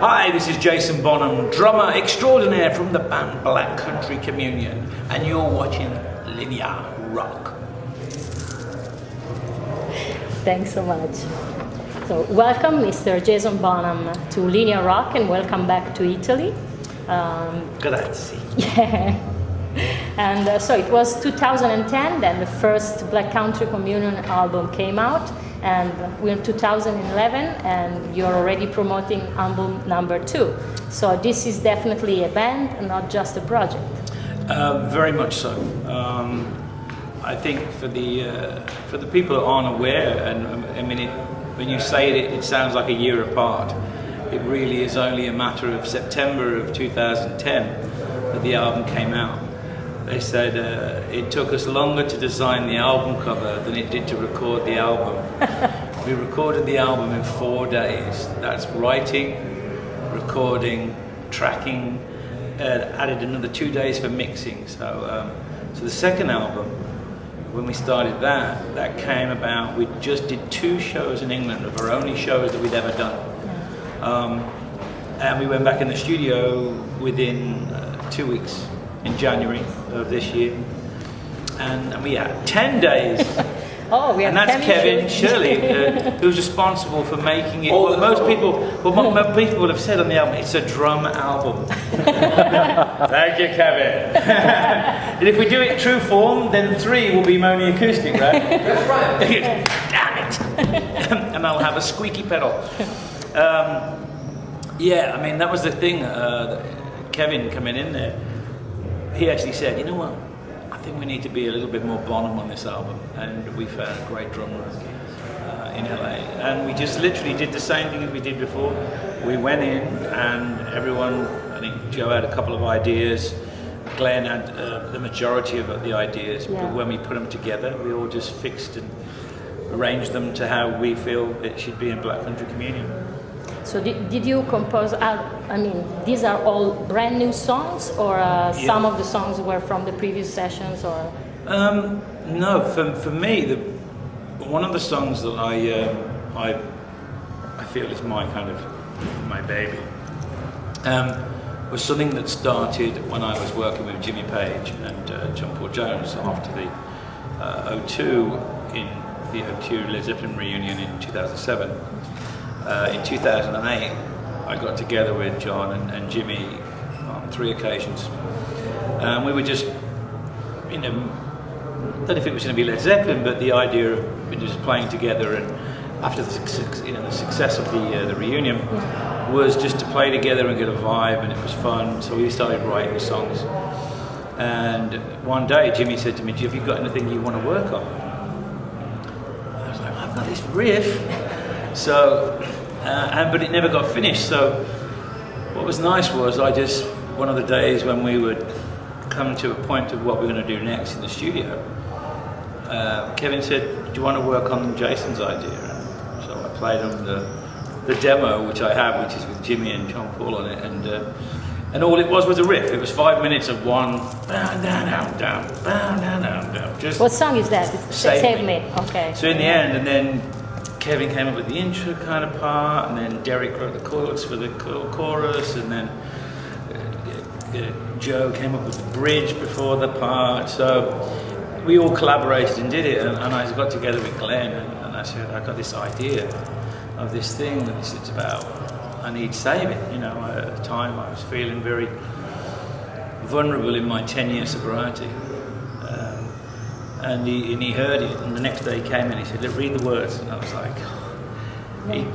Hi, this is Jason Bonham, drummer extraordinaire from the band Black Country Communion, and you're watching Linea Rock. Thanks so much. So welcome, Mr. Jason Bonham, to Linea Rock, and welcome back to Italy. Grazie. Yeah. And so it was 2010 that the first Black Country Communion album came out, and we're in 2011, and you're already promoting album number 2. So this is definitely a band and not just a project. Very much so. I think for the people who aren't aware, and I mean, when you say it, it sounds like a year apart. It really is only a matter of September of 2010 that the album came out. They said it took us longer to design the album cover than it did to record the album. We recorded the album in 4 days. That's writing, recording, tracking, added another 2 days for mixing. So the second album, when we started that came about, we just did 2 shows in England, of our only shows that we'd ever done. And we went back in the studio within 2 weeks. In January of this year, and we had 10 days. Oh, we have. And that's Kevin Shirley, who's responsible for making it. What most people have said on the album, it's a drum album. Thank you, Kevin. And if we do it true form, then 3 will be only acoustic, right? That's right. Damn it! And I'll have a squeaky pedal. Yeah, I mean, that was the thing. Kevin coming in there, he actually said, you know what, I think we need to be a little bit more Bonham on this album, and we found a great drummer in LA, and we just literally did the same thing as we did before. We went in, and everyone, I think Joe had a couple of ideas, Glenn had the majority of the ideas, but when we put them together, we all just fixed and arranged them to how we feel it should be in Black Country Communion. So did you compose, I mean, these are all brand new songs, or some of the songs were from the previous sessions, or? No, for me, one of the songs that I feel is my kind of, my baby, was something that started when I was working with Jimmy Page and John Paul Jones after the O2, in the O2 Led Zeppelin reunion in 2007. In 2008, I got together with John and Jimmy on 3 occasions. We were just, I don't know if it was going to be Led Zeppelin, but the idea of just playing together, and after the success of the reunion, was just to play together and get a vibe, and it was fun. So we started writing songs. And one day, Jimmy said to me, "Have you got anything you want to work on?" I was like, "I've got this riff." So, but it never got finished. So what was nice was one of the days when we would come to a point of what we're going to do next in the studio, Kevin said, "Do you want to work on Jason's idea?" And so I played him the demo, which I have, which is with Jimmy and John Paul on it, and all it was a riff. It was 5 minutes of one down, down, down, down, down, down. Just what song is that? Save Me. Okay. So in the end, and then Kevin came up with the intro kind of part, and then Derek wrote the chords for the chorus, and then Joe came up with the bridge before the part. So we all collaborated and did it, and I got together with Glenn, and I said, I got this idea of this thing that it's about, I need saving. At the time I was feeling very vulnerable in my 10-year sobriety. And he heard it, and the next day he came in and he said, "Look, read the words." And I was like,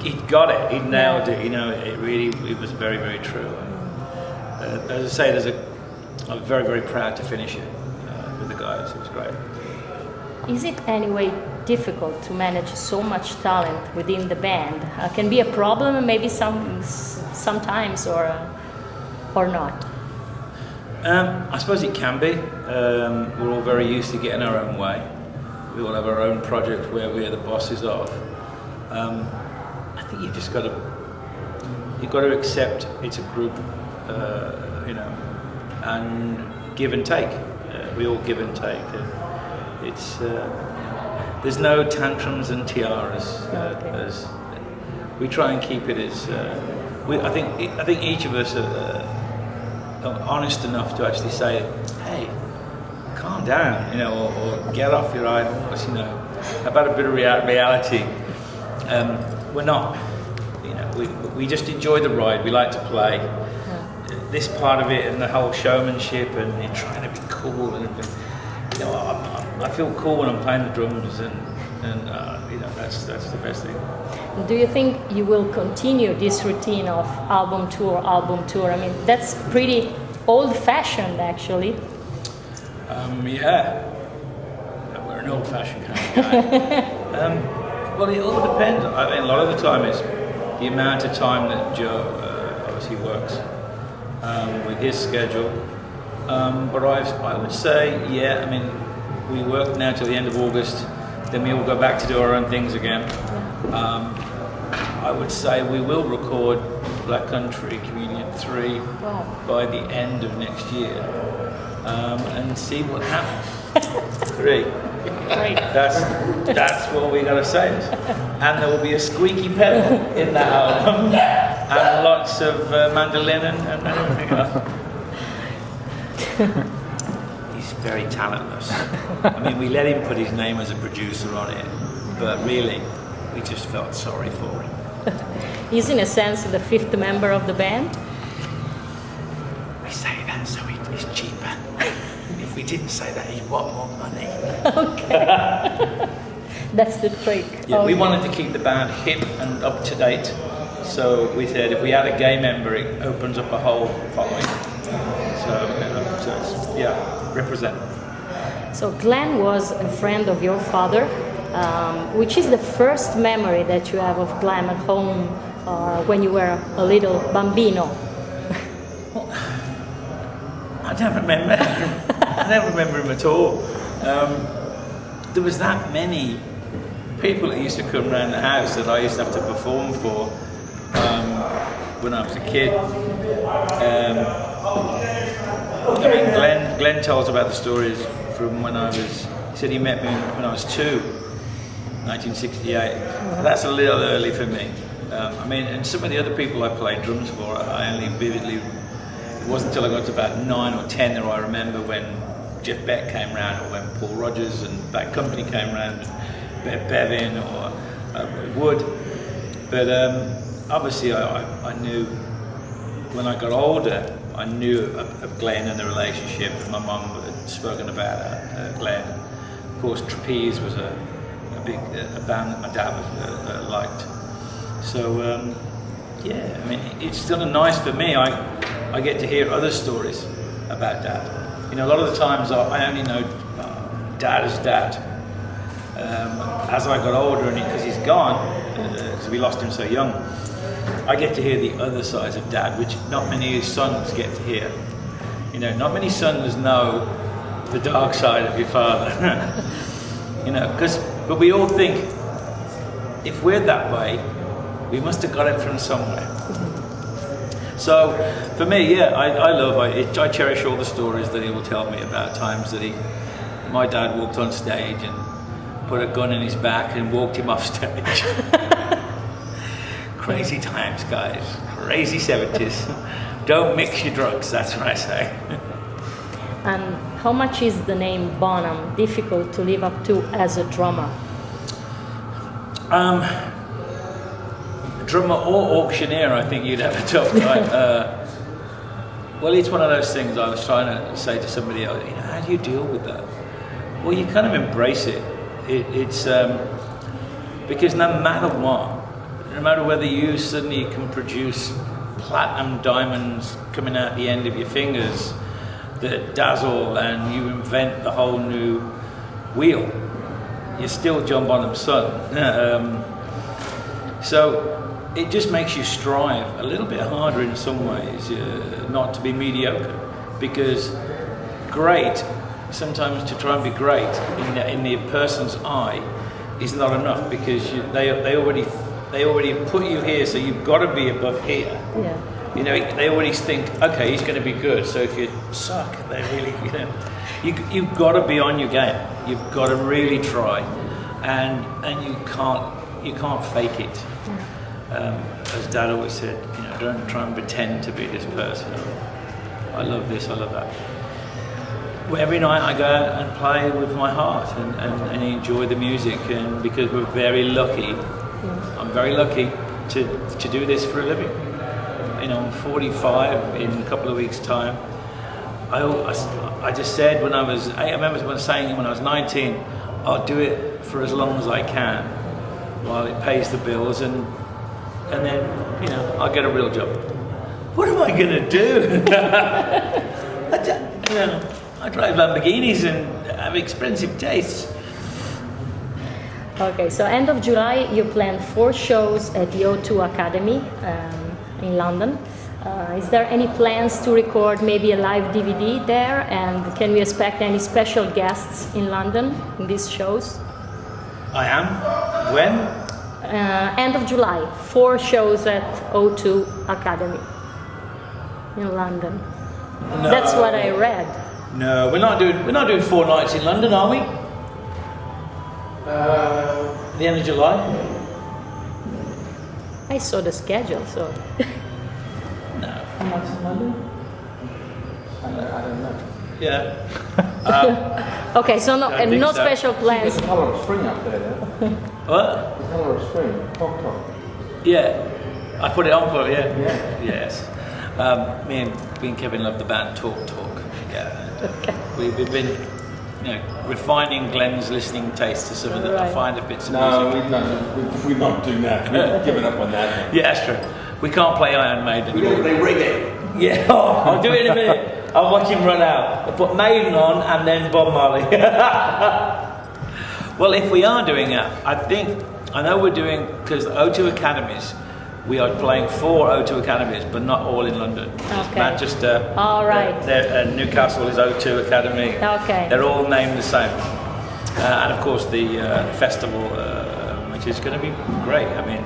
he got it, he nailed it, it was very, very true. As I say, I'm very, very proud to finish it with the guys. It was great. Is it anyway difficult to manage so much talent within the band? Can be a problem maybe sometimes, or not? I suppose it can be. We're all very used to getting our own way. We all have our own project where we're the bosses of. I think you've just got to accept it's a group, and give and take. We all give and take. There's no tantrums and tiaras. We try and keep it as I think each of us are honest enough to actually say, hey, calm down, you know, or get off your high horse, you know, about a bit of reality. We're not, you know, we just enjoy the ride. We like to play. This part of it and the whole showmanship and trying to be cool and you know, I feel cool when I'm playing the drums and you know, that's the best thing. Do you think you will continue this routine of album tour? I mean, that's pretty old-fashioned, actually. Yeah, we're an old-fashioned kind of guy. Well, it all depends. I mean, a lot of the time is the amount of time that Joe obviously works with his schedule. But I would say, yeah, I mean, we work now till the end of August, then we will go back to do our own things again. I would say we will record Black Country Communion 3 by the end of next year and see what happens. 3. Great. That's what we gotta say. And there will be a squeaky pedal in that album and lots of mandolin and everything else. He's very talentless. I mean, we let him put his name as a producer on it, but really, we just felt sorry for him. He's in a sense the fifth member of the band. We say that so it's cheaper. If we didn't say that, he'd want more money. Okay. That's the trick. Yeah, okay. We wanted to keep the band hip and up to date, so we said if we had a gay member, it opens up a whole following. So it's, yeah, represent. So Glenn was a friend of your father. Which is the first memory that you have of Glenn at home when you were a little bambino? Well, I don't remember. I don't remember him at all. There was that many people that used to come around the house that I used to have to perform for when I was a kid. I mean, Glenn tells about the stories from when I was. He said he met me when I was 2. 1968. That's a little early for me. I mean, and some of the other people I played drums for, I only vividly. It wasn't until I got to about 9 or 10 that I remember when Jeff Beck came round, or when Paul Rodgers and Bad Company came round, and Bevan or Wood. But obviously, I knew when I got older. I knew of Glenn and the relationship. My mum had spoken about Glenn. Of course, Trapeze was a band that my dad liked. So yeah, I mean, it's still nice for me. I get to hear other stories about Dad. You know, a lot of the times I only know Dad as Dad. As I got older, and because he's gone, because we lost him so young, I get to hear the other sides of Dad, which not many sons get to hear. You know, not many sons know the dark side of your father. You know, but we all think, if we're that way, we must have got it from somewhere. So, for me, yeah, I cherish all the stories that he will tell me about times that my dad walked on stage and put a gun in his back and walked him off stage. Crazy times, guys. Crazy 70s. Don't mix your drugs, that's what I say. And how much is the name Bonham difficult to live up to as a drummer? Drummer or auctioneer, I think you'd have a tough time. Well, it's one of those things I was trying to say to somebody else, you know, how do you deal with that? Well, you kind of embrace it. It's because no matter what, no matter whether you suddenly can produce platinum diamonds coming out the end of your fingers that dazzle and you invent the whole new wheel, you're still John Bonham's son. So it just makes you strive a little bit harder in some ways, not to be mediocre, because great, sometimes to try and be great in the person's eye is not enough, because they already put you here, so you've got to be above here. Yeah. You know, they already think, okay, he's going to be good. So if you suck, they really, you know, you've got to be on your game. You've got to really try, and you can't fake it. as Dad always said, don't try and pretend to be this person. I love this, I love that. Well, every night I go out and play with my heart and enjoy the music, and because we're very lucky, I'm very lucky to do this for a living. I'm 45 in a couple of weeks' time. I just said I remember saying when I was 19, I'll do it for as long as I can while it pays the bills, and then I'll get a real job. What am I gonna do? I drive Lamborghinis and have expensive tastes. Okay, so end of July you planned 4 shows at the O2 Academy in London. Is there any plans to record maybe a live DVD there, and can we expect any special guests in London in these shows? I am. When? End of July, 4 shows at O2 Academy in London. No. That's what I read. No, we're not doing 4 nights in London, are we? The end of July? I saw the schedule, so. No. Nights in London? I don't know. Yeah. Okay, so no so. special plans. The colour of spring up there, What? The colour of spring, top. Yeah. I put it on for it, yeah. Yeah. Yes. Me and Kevin love the band Talk. Yeah. Okay. We've been, refining Glenn's listening taste to some of the Right. finer bits of No, music. we're not doing that. We've given up on that. Yeah, that's true. We can't play Iron Maiden. We don't play reggae. Yeah, I'll do it in a minute. I'll watch him run out. I'll put Maiden on and then Bob Marley. Well, if we are doing that, I know we're doing, because O2 Academies, we are playing 4 O2 Academies, but not all in London. Okay. Manchester, All right. Newcastle is O2 Academy. Okay. They're all named the same. And of course the festival, which is going to be great. I mean,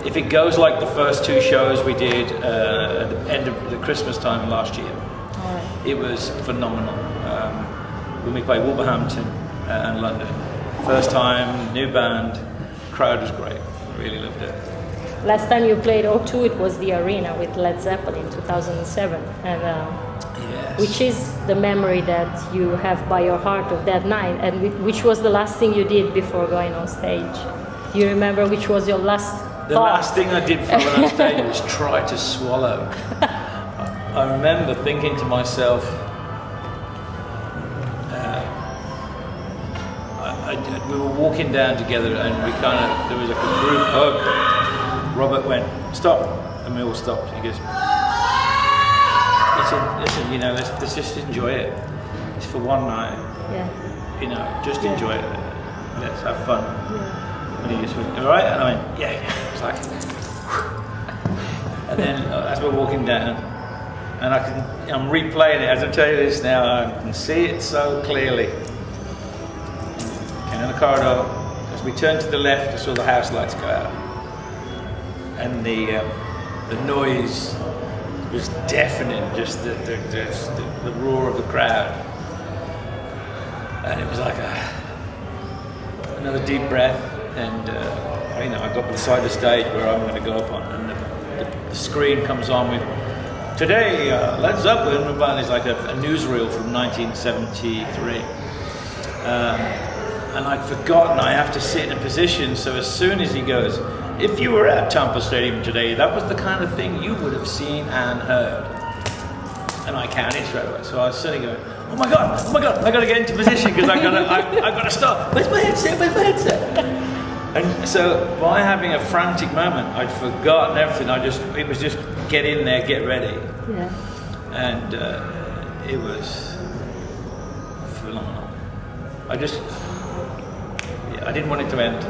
if it goes like the first 2 shows we did at the end of the Christmas time last year, it was phenomenal. When we played Wolverhampton and London, first time, new band, crowd was great. Really loved it. Last time you played O2, it was the Arena with Led Zeppelin in 2007, and Yes. which is the memory that you have by your heart of that night, and which was the last thing you did before going on stage? Do you remember which was your last The thought? last thing I did before I went on stage was try to swallow. I remember thinking to myself, we were walking down together and there was like a group hug. Robert went, stop, and we all stopped. He goes, listen, let's just enjoy it. It's for one night. Yeah. Just Yeah. enjoy it. Let's have fun. Yeah. And he just went, all right? And I went, yeah. It's like, and then as we're walking down, and I'm replaying it, as I tell you this now, I can see it so clearly. Came down the corridor, as we turned to the left, I saw the house lights go out. And the noise was deafening, just the roar of the crowd. And it was like another deep breath, and I got beside the stage where I'm going to go up on, and the screen comes on with, today, Led Zeppelin, and it's like a newsreel from 1973. And I'd forgotten I have to sit in a position, so as soon as he goes, if you were at Tampa Stadium today, that was the kind of thing you would have seen and heard. And I counted straight away. So I was sitting going, oh my God, I got to get into position because I got to stop. Where's my headset? And so by having a frantic moment, I'd forgotten everything. It was just get in there, get ready. Yeah. And it was phenomenal. I didn't want it to end.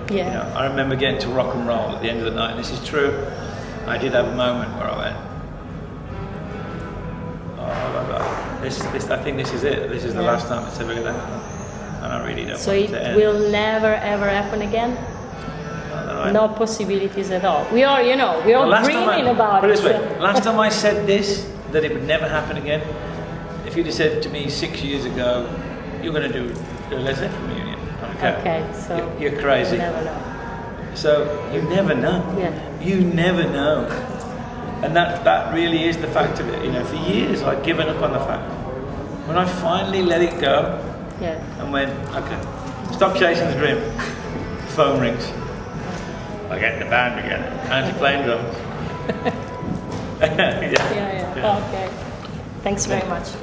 Yeah. I remember getting to rock and roll at the end of the night, and this is true. I did have a moment where I went, I think this is it. This is the last time it's ever going to happen, and I really don't So want it it to end. will never ever happen again? No possibilities at all. We are, we're all dreaming about put it. it this way, last time I said this, that it would never happen again, if you'd have said to me 6 years ago, you're going to do a Led Zeppelin reunion. Okay, so you're crazy. you never know. So you never know. Yeah. You never know. And that really is the fact of it. You know, for years I'd given up on the fact. When I finally let it go and went, okay, stop chasing the dream. Phone rings. I get in the band again. Fancy playing drums. Yeah. Okay. Thanks very much.